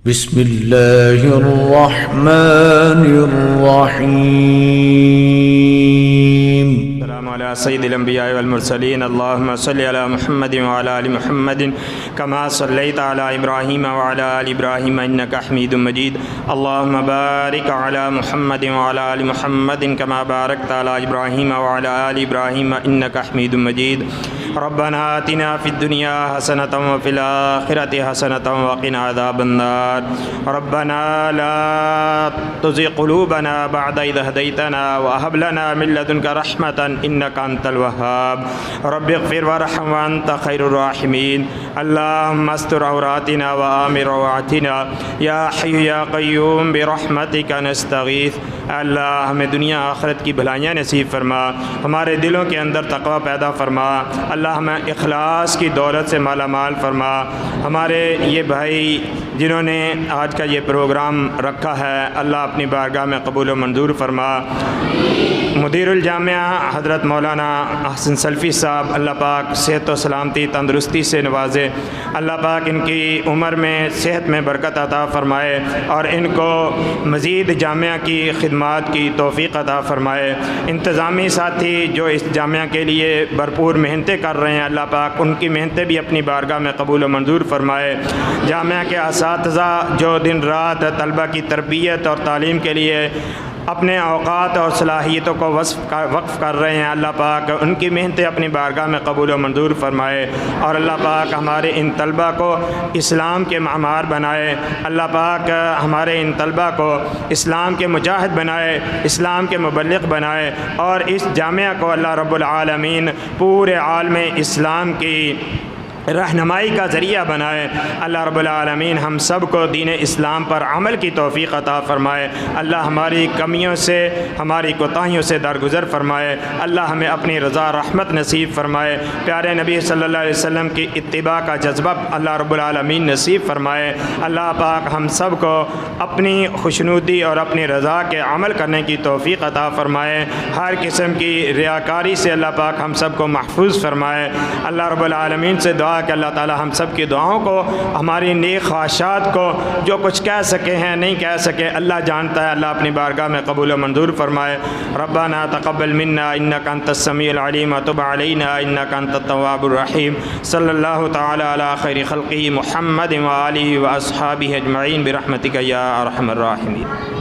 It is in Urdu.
بسم الله الرحمن الرحيم. السلام على سيد الأنبياء والمرسلين. اللهم صل على محمد وعلى آل محمد كما صليت على إبراهيم وعلى آل إبراهيم إنك حميد مجيد. اللهم بارك على محمد وعلى آل محمد كما باركت على إبراهيم وعلى آل إبراهيم إنك حميد مجيد. ربنا آتنا في الدنيا حسنة وفي الآخرة حسنة وقنا عذاب النار. ربنا لا تزغ قلوبنا بعد إذ هديتنا وهب لنا من لدنك رحمة إنك أنت الوهاب. رب اغفر وارحم وأنت خير الراحمين. اللهم استر عوراتنا وآمن روعاتنا یا حی یا قیوم برحمتک نستغیث. اللہ ہمیں دنیا آخرت کی بھلائیاں نصیب فرما، ہمارے دلوں کے اندر تقوی پیدا فرما. اللہ ہمیں اخلاص کی دولت سے مالا مال فرما. ہمارے یہ بھائی جنہوں نے آج کا یہ پروگرام رکھا ہے اللہ اپنی بارگاہ میں قبول و منظور فرما. مدیر الجامعہ حضرت مولانا احسن سلفی صاحب اللہ پاک صحت و سلامتی تندرستی سے نوازے. اللہ پاک ان کی عمر میں صحت میں برکت عطا فرمائے اور ان کو مزید جامعہ کی خدمات کی توفیق عطا فرمائے. انتظامی ساتھی جو اس جامعہ کے لیے بھرپور محنتیں کر رہے ہیں اللہ پاک ان کی محنتیں بھی اپنی بارگاہ میں قبول و منظور فرمائے. جامعہ کے اساتذہ جو دن رات طلبہ کی تربیت اور تعلیم کے لیے اپنے اوقات اور صلاحیتوں کو وقف کر رہے ہیں اللہ پاک ان کی محنتیں اپنی بارگاہ میں قبول و منظور فرمائے. اور اللہ پاک ہمارے ان طلبہ کو اسلام کے معمار بنائے. اللہ پاک ہمارے ان طلبہ کو اسلام کے مجاہد بنائے، اسلام کے مبلغ بنائے اور اس جامعہ کو اللہ رب العالمین پورے عالم اسلام کی رہنمائی کا ذریعہ بنائے. اللہ رب العالمین ہم سب کو دین اسلام پر عمل کی توفیق عطا فرمائے. اللہ ہماری کمیوں سے ہماری کوتاہیوں سے درگزر فرمائے. اللہ ہمیں اپنی رضا رحمت نصیب فرمائے. پیارے نبی صلی اللہ علیہ وسلم کی اتباع کا جذبہ اللہ رب العالمین نصیب فرمائے. اللہ پاک ہم سب کو اپنی خوشنودی اور اپنی رضا کے عمل کرنے کی توفیق عطا فرمائے. ہر قسم کی ریاکاری سے اللہ پاک ہم سب کو محفوظ فرمائے. اللہ رب العالمین سے دعا کہ اللہ تعالی ہم سب کی دعاؤں کو، ہماری نیک خواہشات کو، جو کچھ کہہ سکے ہیں نہیں کہہ سکے اللہ جانتا ہے، اللہ اپنی بارگاہ میں قبول و منظور فرمائے. ربنا تقبل منا انک انت السمیع العلیم وتب علینا انک انت التواب الرحیم. صلی اللہ تعالی علی خیر خلقہ محمد وآلہ واصحابہ اجمعین برحمتک یا ارحم الراحمین.